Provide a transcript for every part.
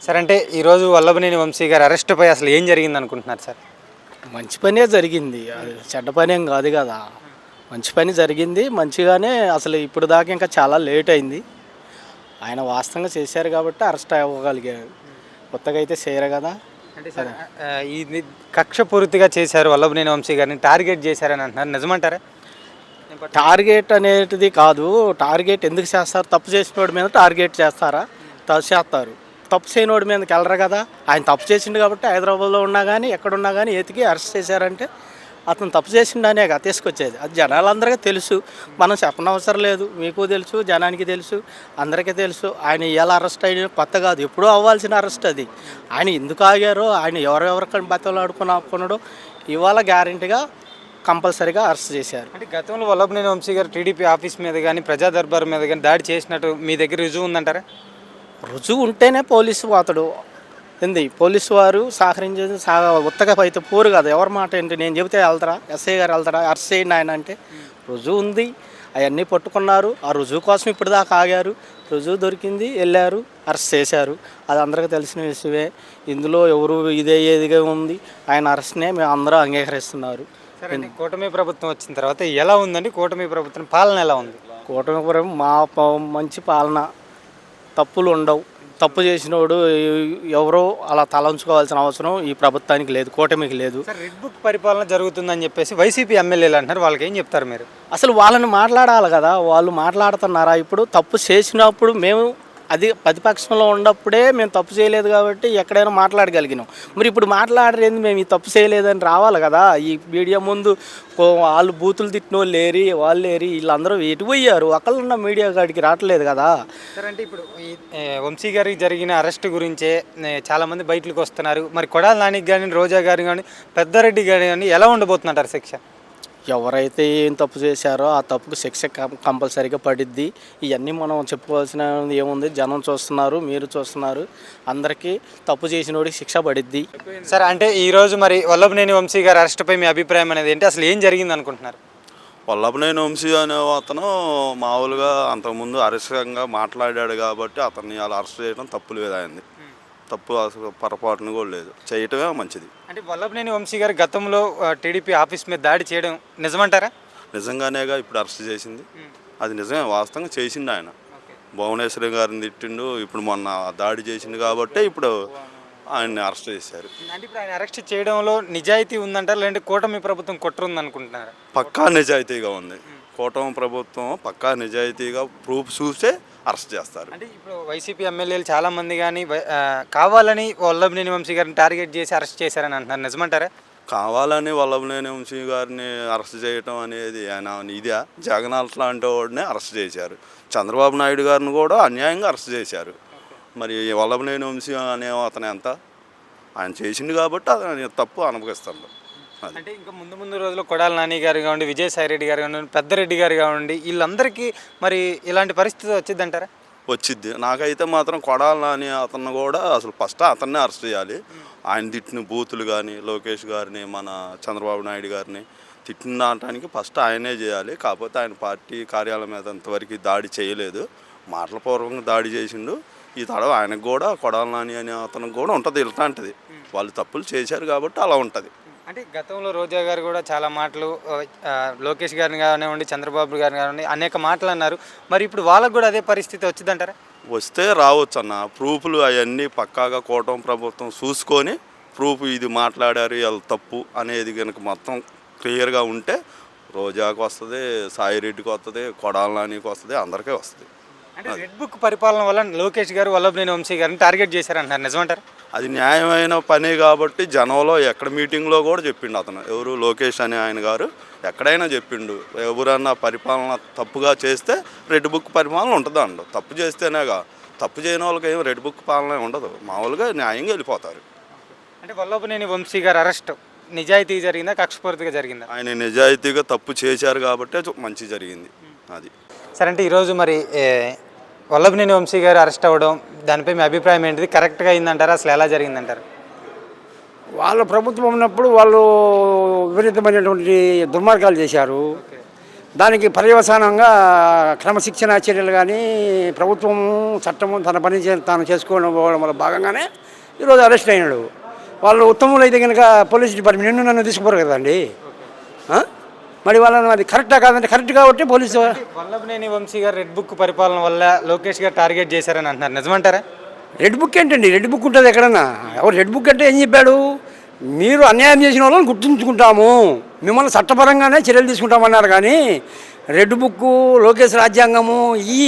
Sir అంటే ఈరోజు వల్లభనేని వంశీ గారి అరెస్ట్పై అసలు ఏం జరిగింది అనుకుంటున్నారు సార్? మంచి పనే జరిగింది. అది చెడ్డ పనేం కాదు కదా. మంచి పని జరిగింది. మంచిగానే అసలు ఇప్పుడు దాకా ఇంకా చాలా లేట్ అయింది. ఆయన వాస్తవంగా చేశారు కాబట్టి అరెస్ట్ అవ్వగలిగారు. కొత్తగా అయితే చేయరు కదా. అంటే సార్ ఇది కక్షపూర్తిగా చేశారు, వల్లభనేని వంశీ గారిని టార్గెట్ చేశారని అంటున్నారు, నిజమంటారా? టార్గెట్ అనేది కాదు. టార్గెట్ ఎందుకు చేస్తారు? తప్పు చేసినోడి మీద టార్గెట్ చేస్తారా? చేస్తారు. తప్పు చేయనోడి మీదకి వెళ్ళరు కదా. ఆయన తప్పు చేసిండు కాబట్టి హైదరాబాద్లో ఉన్నా కానీ ఎక్కడున్నా కానీ ఎతికి అరెస్ట్ చేశారంటే అతను తప్పు చేసిండనే కదా తీసుకొచ్చేది. అది జనాలందరికీ తెలుసు, మనం చెప్పనవసరం లేదు. మీకు తెలుసు, జనానికి తెలుసు, అందరికీ తెలుసు. ఆయన ఎలా అరెస్ట్ అయిన కొత్త కాదు, ఎప్పుడూ అవ్వాల్సిన అరెస్ట్ అది. ఆయన ఎందుకు ఆగారో, ఆయన ఎవరెవరికని ఆపుకున్నాడో ఇవాళ గ్యారెంటీగా కంపల్సరీగా అరెస్ట్ చేశారు. అంటే గతంలో వల్లభనేని వంశీ గారు టీడీపీ ఆఫీస్ మీద కానీ ప్రజా దర్బార్ మీద కానీ దాడి చేసినట్టు మీ దగ్గర రుజువు ఉందంటారా? రుజువు ఉంటేనే పోలీసు అతడు ఏంది, పోలీసు వారు సహకరించేది ఉత్తగా అయితే పోరు కదా. ఎవరి మాట ఏంటి, నేను చెబితే వెళ్తారా, ఎస్ఐ గారు వెళ్తారా, అరెస్ట్ చేయండి ఆయన అంటే? రుజువు ఉంది, అవన్నీ పట్టుకున్నారు. ఆ రుజువు కోసం ఇప్పుడు దాకా ఆగారు. రుజువు దొరికింది, వెళ్ళారు, అరెస్ట్ చేశారు. అది అందరికీ తెలిసిన విషయమే. ఇందులో ఎవరు ఏదిగా ఉంది, ఆయన అరెస్ట్నే మేము అందరూ అంగీకరిస్తున్నారు. సరే, కూటమి ప్రభుత్వం వచ్చిన తర్వాత ఎలా ఉందండి కూటమి ప్రభుత్వం పాలన ఎలా ఉంది? కూటమి మంచి పాలన, తప్పులు ఉండవు. తప్పు చేసినోడు ఎవరో అలా తలంచుకోవాల్సిన అవసరం ఈ ప్రభుత్వానికి లేదు, కూటమికి లేదు. సార్, రెడ్ బుక్ పరిపాలన జరుగుతుందని చెప్పేసి వైసీపీ ఎమ్మెల్యేలు అంటున్నారు, వాళ్ళకి ఏం చెప్తారు మీరు? అసలు వాళ్ళని మాట్లాడాలి కదా. వాళ్ళు మాట్లాడుతున్నారా? ఇప్పుడు తప్పు చేసినప్పుడు మేము అది ప్రతిపక్షంలో ఉన్నప్పుడే మేము తప్పు చేయలేదు కాబట్టి ఎక్కడైనా మాట్లాడగలిగినాం. మరి ఇప్పుడు మాట్లాడలేదు, మేము ఈ తప్పు చేయలేదని రావాలి కదా. ఈ మీడియా ముందు వాళ్ళు బూతులు తిట్టిన వాళ్ళు లేరి, వాళ్ళు లేరి, వీళ్ళందరూ ఎటు పోయారు? ఒకళ్ళున్న మీడియా కాడికి రావట్లేదు కదా. సరే, అంటే ఇప్పుడు ఈ వంశీ గారికి జరిగిన అరెస్ట్ గురించే చాలామంది బయటకు వస్తున్నారు. మరి కొడాలి నానికి కానీ, రోజా గారు కానీ, పెద్దారెడ్డి గారు కానీ ఎలా ఉండబోతుందంటారు శిక్ష? ఎవరైతే ఏం తప్పు చేశారో ఆ తప్పుకు శిక్ష కంపల్సరీగా పడిద్ది. ఇవన్నీ మనం చెప్పుకోవాల్సిన ఏముంది, జనం చూస్తున్నారు, మీరు చూస్తున్నారు. అందరికీ తప్పు చేసినోడికి శిక్ష పడిద్ది. సరే, అంటే ఈరోజు మరి వల్లభనేని వంశీ గారి అరెస్ట్పై మీ అభిప్రాయం అనేది ఏంటి? అసలు ఏం జరిగింది అనుకుంటున్నారు? వల్లభనేని వంశీ అనే అతను మామూలుగా అంతకుముందు అరెస్ట్గా మాట్లాడాడు కాబట్టి అతన్ని అలా అరెస్ట్ చేయడం తప్పు లేదు. ఆయనది తప్పు అసలు పొరపాటును కూడా లేదు, చేయటమే మంచిది. అంటే వల్లభనేని వంశీ గారు గతంలో టీడీపీ ఆఫీస్ మీద దాడి చేయడం నిజమంటారా? నిజంగానేగా ఇప్పుడు అరెస్ట్ చేసింది, అది నిజమే, వాస్తవంగా చేసిండు. ఆయన భువనేశ్వరి గారిని తిట్టిండు, ఇప్పుడు మొన్న దాడి చేసిండు కాబట్టి ఇప్పుడు ఆయన్ని అరెస్ట్ చేశారు. అంటే ఇప్పుడు ఆయన అరెస్ట్ చేయడంలో నిజాయితీ ఉందంటారా, లేదంటే కూటమి ప్రభుత్వం కుట్ర ఉందనుకుంటున్నారా? పక్కా నిజాయితీగా ఉంది. కూటమి ప్రభుత్వం పక్కా నిజాయితీగా ప్రూఫ్ చూసే అరెస్ట్ చేస్తారు. అంటే ఇప్పుడు వైసీపీ ఎమ్మెల్యేలు చాలామంది కానీ కావాలని వల్లభనేని వంశీ గారిని టార్గెట్ చేసి అరెస్ట్ చేశారని అంటున్నారు, నిజమంటారా? కావాలని వల్లభనేని వంశీ గారిని అరెస్ట్ చేయటం అనేది ఆయన ఇదే. జగన్ లాంటి వాడిని అరెస్ట్ చేశారు. చంద్రబాబు నాయుడు గారిని కూడా అన్యాయంగా అరెస్ట్ చేశారు. మరి వల్లభనేని వంశీ అనే అతను ఎంత, ఆయన చేసిండు కాబట్టి అతను తప్పు అనుభవిస్తాడు. అంటే ఇంకా ముందు రోజుల్లో కొడాలి నాని గారు కావండి, విజయసాయిరెడ్డి గారు కావండి, పెద్దారెడ్డి గారు కావండి, వీళ్ళందరికీ మరి ఇలాంటి పరిస్థితి వచ్చిందంటారా? వచ్చిద్ది. నాకైతే మాత్రం కొడాలి నాని అతను కూడా అసలు ఫస్ట్ అతన్నే అరెస్ట్ చేయాలి. ఆయన తిట్టిన బూతులు కానీ, లోకేష్ గారిని, మన చంద్రబాబు నాయుడు గారిని తిట్టిన దాటానికి ఫస్ట్ ఆయనే చేయాలి. కాకపోతే ఆయన పార్టీ కార్యాలయం మీద అంతవరకు దాడి చేయలేదు, మాటల పూర్వకంగా దాడి చేసిండు. ఈ తడవ ఆయనకు కూడా కొడాలి నాని అనే అతనికి కూడా ఉంటుంది ఇలాంటిది. వాళ్ళు తప్పులు చేశారు కాబట్టి అలా ఉంటుంది. అంటే గతంలో రోజా గారు కూడా చాలా మాటలు లోకేష్ గారిని కానివ్వండి, చంద్రబాబు గారిని కానివ్వండి, అనేక మాటలు అన్నారు. మరి ఇప్పుడు వాళ్ళకు కూడా అదే పరిస్థితి వచ్చిందంటారా? వస్తే రావచ్చు అన్న. ప్రూఫ్లు అవన్నీ పక్కాగా కూటమి ప్రభుత్వం చూసుకొని ప్రూఫ్ ఇది మాట్లాడారు వీళ్ళు తప్పు అనేది కనుక మొత్తం క్లియర్గా ఉంటే రోజాకు వస్తుంది, సాయిరెడ్డికి వస్తుంది, కొడాలి నానికి వస్తుంది, అందరికీ వస్తుంది. అంటే రెడ్ బుక్ పరిపాలన వల్ల లోకేష్ గారు వల్లభనేని వంశీ గారిని టార్గెట్ చేశారంటున్నారు, నిజమంటారు? అది న్యాయమైన పని కాబట్టి జనంలో ఎక్కడ మీటింగ్లో కూడా చెప్పిండు అతను, ఎవరు లోకేష్ అనే ఆయన గారు ఎక్కడైనా చెప్పిండు, ఎవరన్నా పరిపాలన తప్పుగా చేస్తే రెడ్ బుక్ పరిపాలన ఉంటుంది అండు. తప్పు చేస్తేనేగా, తప్పు చేయని వాళ్ళకి ఏం రెడ్ బుక్ పాలన ఉండదు, మామూలుగా న్యాయంగా వెళ్ళిపోతారు. అంటే వల్లభనేని వంశీ గారు అరెస్ట్ నిజాయితీ జరిగిందా, కక్షపూర్తిగా జరిగిందా? ఆయన నిజాయితీగా తప్పు చేశారు కాబట్టి మంచి జరిగింది అది. సరే, అంటే ఈరోజు మరి వల్లభనేని వంశీ గారు అరెస్ట్ అవ్వడం దానిపై మీ అభిప్రాయం ఏంటిది? కరెక్ట్గా అయిందంటారా, అసలు ఎలా జరిగిందంటారు? వాళ్ళ ప్రభుత్వం ఉన్నప్పుడు వాళ్ళు విపరీతమైనటువంటి దుర్మార్గాలు చేశారు. దానికి పర్యవసానంగా క్రమశిక్షణ చర్యలు కానీ ప్రభుత్వం చట్టము తన పని తాను చేసుకోవడం వల్ల భాగంగానే ఈరోజు అరెస్ట్ అయినాడు. వాళ్ళు ఉత్తములు అయితే కనుక పోలీస్ డిపార్ట్మెంట్ నన్ను తీసుకుపోరు కదండి. మరి వాళ్ళని అది కరెక్టా కాదంటే కరెక్ట్ కాబట్టి పోలీసు. వల్లభనేని వంశీ గారు రెడ్ బుక్ పరిపాలన వల్ల లోకేష్ గారు టార్గెట్ చేశారని అంటున్నారు, నిజమంటారా? రెడ్ బుక్ ఏంటండి? రెడ్ బుక్ ఉంటుంది ఎక్కడన్నా? ఎవరు రెడ్ బుక్ అంటే ఏం చెప్పాడు? మీరు అన్యాయం చేసిన వాళ్ళని గుర్తుంచుకుంటాము, మిమ్మల్ని చట్టపరంగానే చర్యలు తీసుకుంటామన్నారు. కానీ రెడ్ బుక్, లోకేష్ రాజ్యాంగము ఈ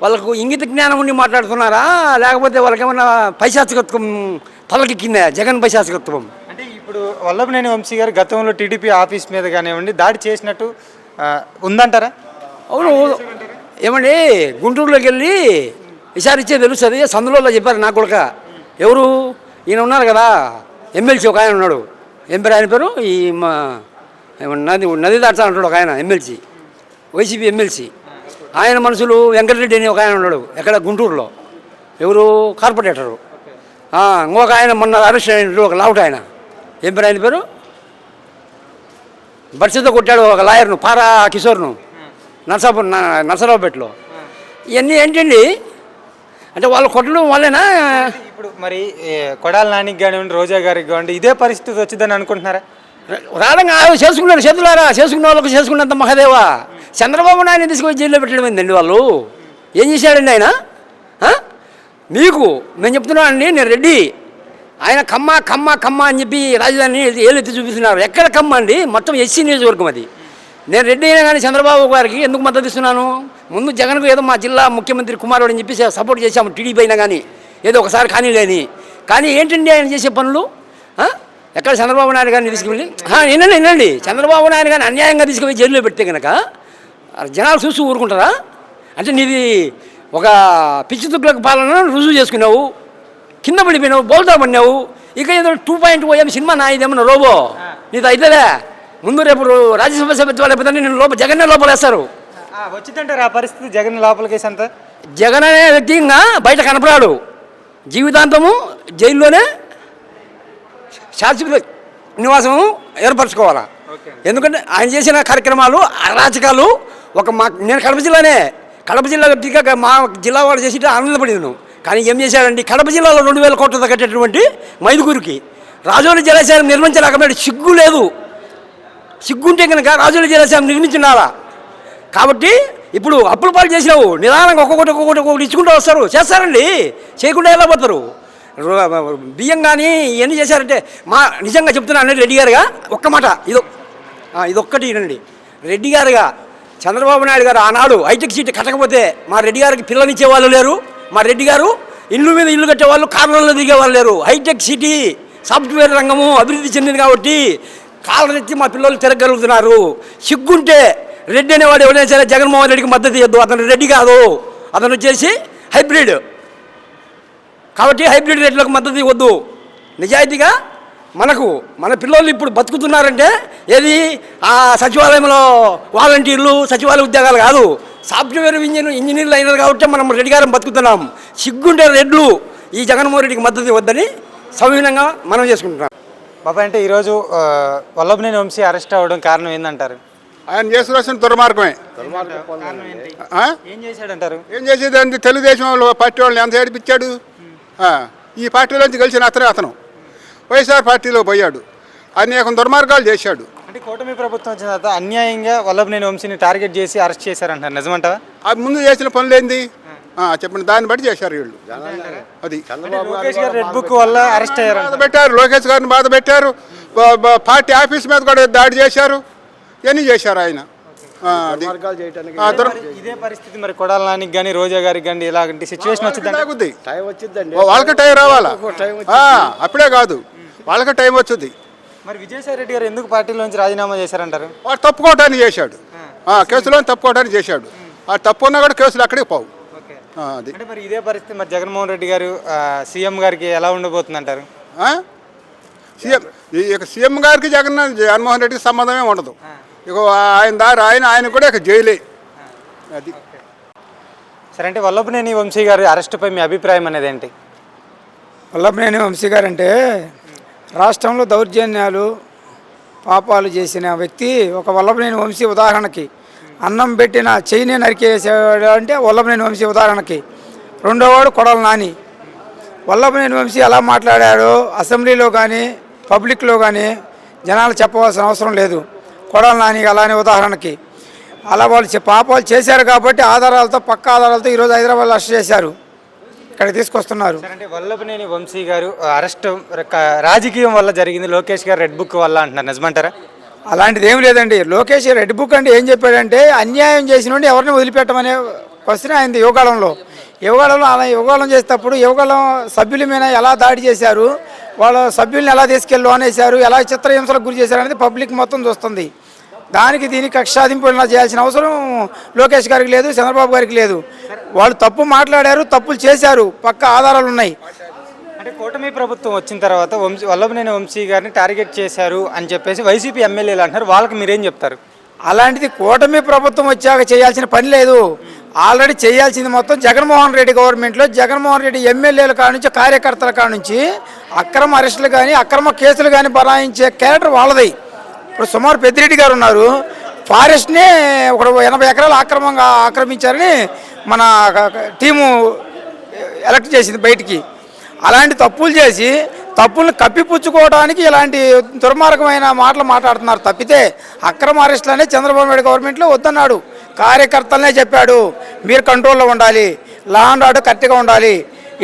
వాళ్ళకు ఇంగిత జ్ఞానం ఉండి మాట్లాడుతున్నారా, లేకపోతే వాళ్ళకి ఏమన్నా పైశాచికత్వం తలకెక్కిందా? జగన్ పైశాచికత్వం. అంటే ఇప్పుడు వల్లభనేని వంశీ గారు గతంలో టీడీపీ ఆఫీస్ మీద కానివ్వండి దాడి చేసినట్టు ఉందంటారా? అవును. ఏమండి, గుంటూరులోకి వెళ్ళి విచారిచ్చే తెలుస్తుంది. సందులో చెప్పారు నాకు కూడా. ఎవరు? ఈయన ఉన్నారు కదా ఎమ్మెల్సీ, ఒక ఆయన ఉన్నాడు. ఏం పేరు ఆయన పేరు? ఈ మా నది దాటా అంటాడు ఒక ఆయన ఎమ్మెల్సీ, వైసీపీ ఎమ్మెల్సీ. ఆయన మనుషులు వెంకటరెడ్డి అని ఒక ఆయన ఉన్నాడు ఎక్కడ గుంటూరులో. ఎవరు? కార్పొరేటరు. ఇంకొక ఆయన మొన్న అరెస్ట్ అయినట్టు ఒక లావుట్ ఆయన. ఏం పేరు ఆయన పేరు? బర్సతో కొట్టాడు ఒక లాయర్ను, పారా కిషోర్ను, నర్సరావుపేటలో. ఇవన్నీ ఏంటండి? అంటే వాళ్ళు కొట్టడం వాళ్ళేనా? ఇప్పుడు మరి కొడాలి నానికి కానివ్వండి, రోజా గారికి కానివ్వండి ఇదే పరిస్థితి వచ్చిందని అనుకుంటున్నారా? రావడంగా చేసుకున్నారు, చేతులారా చేసుకున్న వాళ్ళకు చేసుకున్నంత మహాదేవా. చంద్రబాబు నాయుడు తీసుకొని జైల్లో పెట్టడం ఏందండి? వాళ్ళు ఏం చేశాడండి ఆయన? మీకు మేము చెప్తున్నానండి, నేను రెడ్డి. ఆయన కమ్మ కమ్మ కమ్మ అని చెప్పి రాజధాని ఏలెత్తి చూపిస్తున్నారు. ఎక్కడ కమ్మ అండి? మొత్తం ఎస్సీ నియోజకవర్గం అది. నేను రెడ్డి అయినా కానీ చంద్రబాబు గారికి ఎందుకు మద్దతు ఇస్తున్నాను? ముందు జగన్కు ఏదో మా జిల్లా ముఖ్యమంత్రి కుమారుడు అని చెప్పి సపోర్ట్ చేశాము, టీడీపీ అయినా కానీ ఏదో ఒకసారి కానీ లేని. కానీ ఏంటండి ఆయన చేసే పనులు? ఎక్కడ చంద్రబాబు నాయుడు గారిని తీసుకువెళ్ళి వినండి, చంద్రబాబు నాయుడు గారిని అన్యాయంగా తీసుకువెళ్ళి జైల్లో పెడితే కనుక జనాలు చూసి ఊరుకుంటారా? అంటే నీది ఒక పిచ్చి తుక్కులకు పాలన రుజువు చేసుకున్నావు, కింద పడిపోయినావు, బోల్తా పడినావు. ఇక ఏదో 2.0 సినిమా నా ఇదేమన్నా రోబో నీది అయితేలే. ముందు రేపు రాజ్యసభ సభ్యత్వాలు అయిపోతే నేను జగన్నే లోపలేస్తారు. వచ్చిందంటారు ఆ పరిస్థితి? జగన్ లోపలికేసి అంతా జగన్ అనే వ్యక్తి ఇంకా బయట కనపడాడు. జీవితాంతము జైల్లోనే శాశ్వత నివాసం ఏర్పరచుకోవాలా. ఎందుకంటే ఆయన చేసిన కార్యక్రమాలు అరాచకాలు నేను కడప జిల్లా వ్యక్తిగా మా జిల్లా వాడు చేసి ఆనందపడింది. కానీ ఏం చేశాడండి? కడప జిల్లాలో 2000 కోట్లతో కట్టేటటువంటి మైదుగురికి రాజోలి జలాశయం నిర్మించలేకపోయాడు. సిగ్గు లేదు. సిగ్గుంటే కనుక రాజోలి జలాశయం నిర్మించినారా? కాబట్టి ఇప్పుడు అప్పుల పాలు చేసినావు. నిదానంగా ఒక్కొక్కటి ఇచ్చుకుంటూ వస్తారు, చేస్తారండి. చేయకుండా ఎలా పోతారు? బియ్యం కానీ ఇవన్నీ చేశారంటే నిజంగా చెప్తున్నాను రెడ్డి గారుగా ఒక్క మాట ఇదొక్కటి వినండి. రెడ్డి గారుగా చంద్రబాబు నాయుడు గారు ఆనాడు హైటెక్ సిటీ కట్టకపోతే మా రెడ్డి గారికి పిల్లనిచ్చే వాళ్ళు లేరు. మా రెడ్డి గారు ఇల్లు మీద ఇల్లు కట్టేవాళ్ళు, కార్లలో దిగే వాళ్ళు లేరు. హైటెక్ సిటీ సాఫ్ట్వేర్ రంగము అభివృద్ధి చెందింది కాబట్టి కాళ్ళనెత్తి మా పిల్లలు తిరగలుగుతున్నారు. సిగ్గుంటే రెడ్డి అనేవాడు ఎవరైనా సరే జగన్మోహన్ రెడ్డికి మద్దతు ఇవ్వద్దు. అతను రెడ్డి కాదు, అతను వచ్చేసి హైబ్రిడ్. కాబట్టి హైబ్రిడ్ రేట్లకు మద్దతు ఇవ్వద్దు. నిజాయితీగా మన పిల్లలు ఇప్పుడు బతుకుతున్నారంటే ఏది సచివాలయంలో వాలంటీర్లు, సచివాలయ ఉద్యోగాలు కాదు, సాఫ్ట్వేర్ ఇంజనీర్లు అయినారు కాబట్టి మనం రెడ్డి గారం బతుకుతున్నాం. సిగ్గుంటే రెడ్లు ఈ జగన్మోహన్ రెడ్డికి మద్దతు ఇవ్వద్దని సవినయంగా మనం చేసుకుంటున్నాం. బాబా, అంటే ఈరోజు వల్లభనేని వంశీ అరెస్ట్ అవ్వడం కారణం ఏందంటారు? ఆయన చేసిన దుర్మార్గమే. ఏం చేశాడంటారు? ఏం చేసేది? తెలుగుదేశం పార్టీ వాళ్ళని ఎంత ఏడిపించాడు. ఈ పార్టీలోంచి గెలిచిన అతను వైఎస్ఆర్ పార్టీలో పోయాడు, అనేక దుర్మార్గాలు చేశాడు. అంటే కూటమి ప్రభుత్వం వచ్చిన తర్వాత అన్యాయంగా వల్లభనేని వంశీని టార్గెట్ చేసి అరెస్ట్ చేశారంటారు, నిజమంటావా? అది ముందు చేసిన పనులు ఏంది చెప్పండి, దాన్ని బట్టి చేశారు వీళ్ళు. అది లోకేష్ గారు రెడ్ బుక్ వల్ల అరెస్ట్ అయ్యారు, బాధ పెట్టారు, లోకేష్ గారిని బాధ పెట్టారు, పార్టీ ఆఫీస్ మీద కూడా దాడి చేశారు, ఇవన్నీ చేశారు ఆయన. ఇదే పరిస్థితి మరి కొడాలి నానికి కానీ రోజా గారికి కానీ ఇలాంటి సిచ్యువేషన్ వచ్చింది, వాళ్ళకి టైం రావాలా? అప్పుడే కాదు, వాళ్ళకి టైం వచ్చింది. మరి విజయసాయి రెడ్డి గారు ఎందుకు పార్టీలోంచి రాజీనామా చేశారంటారు? వాడు తప్పుకోవటానికి చేశాడు, కేసులో తప్పుకోవడానికి చేశాడు. ఆ తప్పు ఉన్నా కూడా కేసులు అక్కడికి పోవు. అది అంటే మరి ఇదే పరిస్థితి మరి జగన్మోహన్ రెడ్డి గారు సీఎం గారికి ఎలా ఉండబోతుంది అంటారు? సీఎం గారికి జగన్మోహన్ రెడ్డికి సంబంధమే ఉండదు. ఇక ఆయన దారి ఆయన కూడా ఇక జైలే. అది సరే. అంటే వల్లభనేని వంశీ గారి అరెస్టుపై మీ అభిప్రాయం అనేది ఏంటి? వల్లభనేని వంశీ గారు అంటే రాష్ట్రంలో దౌర్జన్యాలు పాపాలు చేసిన వ్యక్తి ఒక వల్లభనేని వంశీ ఉదాహరణకి. అన్నం పెట్టిన చెయ్యిని నరికేసాడు అంటే వల్లభనేని వంశీ ఉదాహరణకి. రెండోవాడు కొడాలి నాని. వల్లభనేని వంశీ ఎలా మాట్లాడాడో అసెంబ్లీలో కానీ పబ్లిక్లో కానీ జనాలు చెప్పవలసిన అవసరం లేదు. కొడాలి నాని అలానే ఉదాహరణకి. అలా వాళ్ళు పాపాలు చేశారు కాబట్టి ఆధారాలతో పక్క ఆధారాలతో ఈరోజు హైదరాబాద్లో అరెస్ట్ చేశారు, ఇక్కడ తీసుకొస్తున్నారు. సార్, అంటే వల్లభనేని వంశీ గారు అరెస్ట్ రాజకీయం వల్ల జరిగింది, లోకేష్ గారు రెడ్ బుక్ వల్ల అంటున్నారు, నిజమంటారా? అలాంటిది ఏం లేదండి. లోకేష్ రెడ్ బుక్ అంటే ఏం చెప్పాడంటే అన్యాయం చేసిన ఎవరిని వదిలిపెట్టమనే క్వశ్చన్ ఆయన యువకాలంలో అలా యువకాలం చేసేటప్పుడు యువకాలం సభ్యుల మీద ఎలా దాడి చేశారు, వాళ్ళ సభ్యుల్ని ఎలా తీసుకెళ్ళి లోనేశారు, ఎలా చిత్రహింసలకు గురి చేశారు అనేది పబ్లిక్ మొత్తం చూస్తుంది. దానికి దీనికి కక్షాదింపు చేయాల్సిన అవసరం లోకేష్ గారికి లేదు, చంద్రబాబు గారికి లేదు. వాళ్ళు తప్పు మాట్లాడారు, తప్పులు చేశారు, పక్క ఆధారాలు ఉన్నాయి. అంటే కూటమి ప్రభుత్వం వచ్చిన తర్వాత వల్లభనేని వంశీ గారిని టార్గెట్ చేశారు అని చెప్పేసి వైసీపీ ఎమ్మెల్యేలు అంటున్నారు, వాళ్ళకి మీరేం చెప్తారు? అలాంటిది కూటమి ప్రభుత్వం వచ్చాక చేయాల్సిన పని లేదు. ఆల్రెడీ చేయాల్సింది మొత్తం జగన్మోహన్ రెడ్డి గవర్నమెంట్లో జగన్మోహన్ రెడ్డి ఎమ్మెల్యేల కాడ నుంచి కార్యకర్తల కాడ నుంచి అక్రమ అరెస్టులు కానీ అక్రమ కేసులు కానీ బనాయించే క్యారెక్టర్ వాళ్ళది. ఇప్పుడు సుమారు పెద్దిరెడ్డి గారు ఉన్నారు, ఫారెస్ట్ని ఒక 80 ఎకరాలు ఆక్రమించారని మన టీము ఎలక్ట్ చేసింది బయటికి. అలాంటి తప్పులు చేసి తప్పులను కప్పిపుచ్చుకోవడానికి ఇలాంటి దుర్మార్గమైన మాటలు మాట్లాడుతున్నారు తప్పితే అక్రమ అరెస్టులనే చంద్రబాబు నాయుడు గవర్నమెంట్లో వద్దన్నాడు. కార్యకర్తలనే చెప్పాడు మీరు కంట్రోల్లో ఉండాలి, లా అండ్ ఆర్డర్ కరెక్ట్గా ఉండాలి,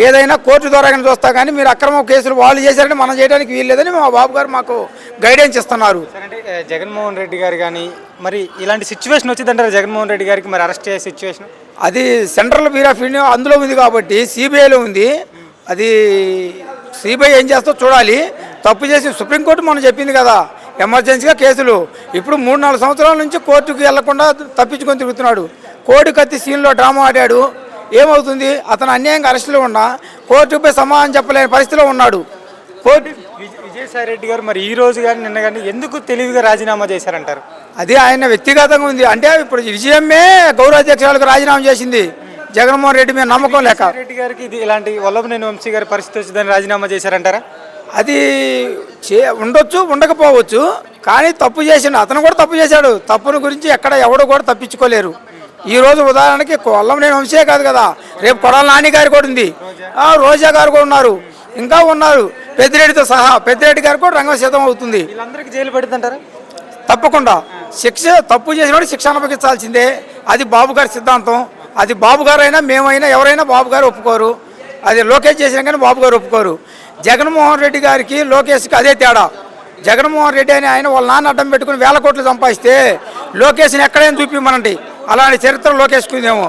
ఏదైనా కోర్టు ద్వారాగానే చూస్తా కానీ మీరు అక్రమ కేసులు వాళ్ళు చేశారని మనం చేయడానికి వీల్లేదని మా బాబు గారు మాకు గైడెన్స్ ఇస్తున్నారు. అంటే జగన్మోహన్ రెడ్డి గారు కానీ మరి ఇలాంటి సిచ్యువేషన్ వచ్చిందంటారు జగన్మోహన్ రెడ్డి గారికి మరి అరెస్ట్ చేసే సిచ్యువేషన్? అది సెంట్రల్ బ్యూరో ఆఫ్ ఇండియా అందులో ఉంది కాబట్టి సిబిఐలో ఉంది. అది సిబిఐ ఏం చేస్తో చూడాలి. తప్పు చేసి సుప్రీంకోర్టు మనం చెప్పింది కదా ఎమర్జెన్సీగా కేసులు. ఇప్పుడు 3-4 సంవత్సరాల నుంచి కోర్టుకు వెళ్లకుండా తప్పించుకొని తిరుగుతున్నాడు. కోడి కత్తి సీన్లో డ్రామా ఆడాడు. ఏమవుతుంది, అతను అన్యాయంగా అరెస్టులో ఉన్నా కోర్టుపై సమాధానం చెప్పలేని పరిస్థితిలో ఉన్నాడు. కోర్టు విజయసాయి రెడ్డి గారు మరి ఈ రోజు కానీ నిన్న కానీ ఎందుకు తెలివిగా రాజీనామా చేశారంటారు? అది ఆయన వ్యక్తిగతంగా ఉంది. అంటే ఇప్పుడు విజయమే గౌరవ అధ్యక్షురాలకు రాజీనామా చేసింది జగన్మోహన్ రెడ్డి మీద నమ్మకం లేక. రెడ్డి గారికి ఇది ఇలాంటి వల్లభనేని వంశీ గారి పరిస్థితి వచ్చిందని రాజీనామా చేశారంటారా? అది ఉండొచ్చు, ఉండకపోవచ్చు, కానీ తప్పు చేసిండు. అతను కూడా తప్పు చేశాడు. తప్పును గురించి ఎక్కడ ఎవడు కూడా తప్పించుకోలేరు. ఈ రోజు ఉదాహరణకి వల్లభనేని వంశే కాదు కదా, రేపు కొడాలి నాని గారు కూడా ఉంది, రోజా గారు కూడా ఉన్నారు, ఇంకా ఉన్నారు, పెద్దిరెడ్డితో సహా. పెద్దిరెడ్డి గారు కూడా రంగం సిద్ధం అవుతుంది. వీళ్ళందరికీ జైలు పడుతుంటారా? తప్పకుండా శిక్ష, తప్పు చేసిన శిక్ష అనుభవించాల్సిందే. అది బాబు గారి సిద్ధాంతం. అది బాబు గారు అయినా మేమైనా ఎవరైనా బాబు గారు ఒప్పుకోరు. అది లోకేష్ చేసినా కానీ బాబు గారు ఒప్పుకోరు. జగన్మోహన్ రెడ్డి గారికి లోకేష్కి అదే తేడా. జగన్మోహన్ రెడ్డి అని ఆయన వాళ్ళ నాన్న అడ్డం పెట్టుకుని 1000 కోట్లు సంపాదిస్తే లోకేష్ని ఎక్కడైనా చూపిమనండి, అలాంటి చరిత్ర లోకేష్కుందేమో.